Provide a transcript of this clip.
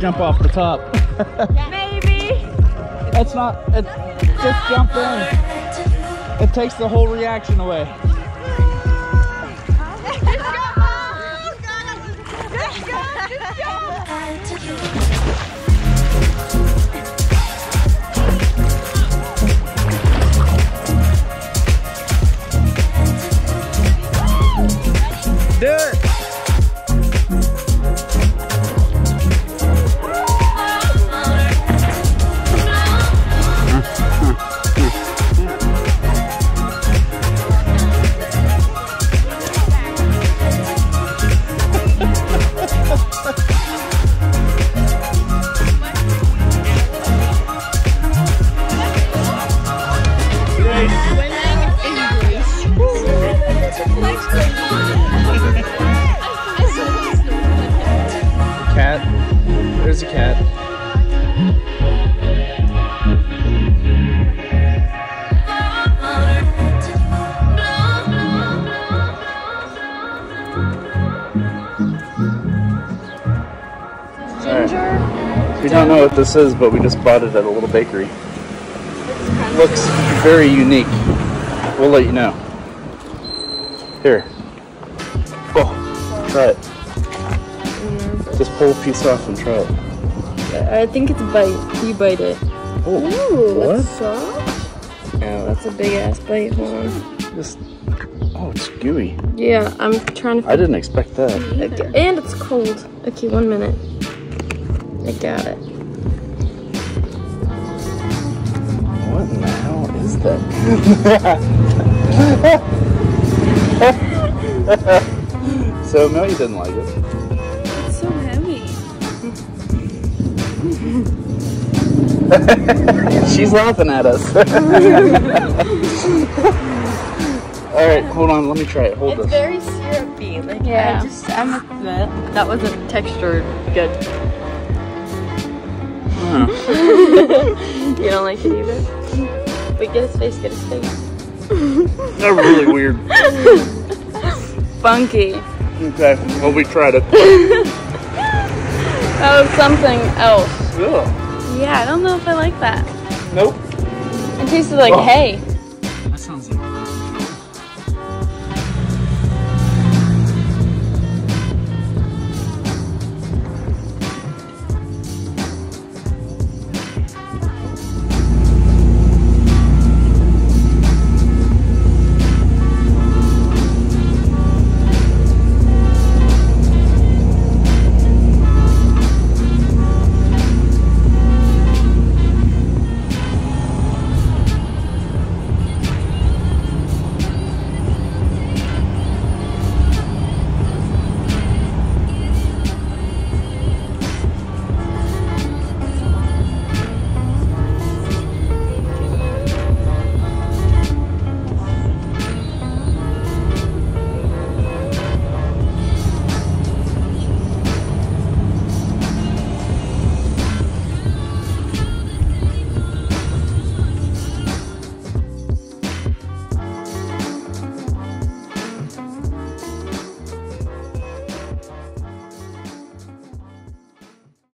Jump off the top. Maybe. It's not, just jump in. It takes the whole reaction away. Do it. Cat. There's a cat. Ginger? We don't know what this is, but we just bought it at a little bakery. Looks very unique. We'll let you know. Here. Oh, try it. Just pull a piece off and try it. I think it's a bite. You bite it. Oh, ooh, what? That's soft. Yeah, that's a big ass bite. Hold on. Just, oh, it's gooey. Yeah, I'm trying to. I didn't expect that. Okay, and it's cold. Okay, 1 minute. I got it. What in the hell is that? So Amelia didn't like it. It's so heavy. She's laughing at us. Alright, hold on, let me try it. Hold it's this. Very syrupy. Like, yeah. That wasn't textured good. Huh. You don't like it either? Wait, get his face, get his face. They're really weird. Funky. Okay, well we tried it. That was something else. Ugh. Yeah, I don't know if I like that. Nope. It tasted like hay.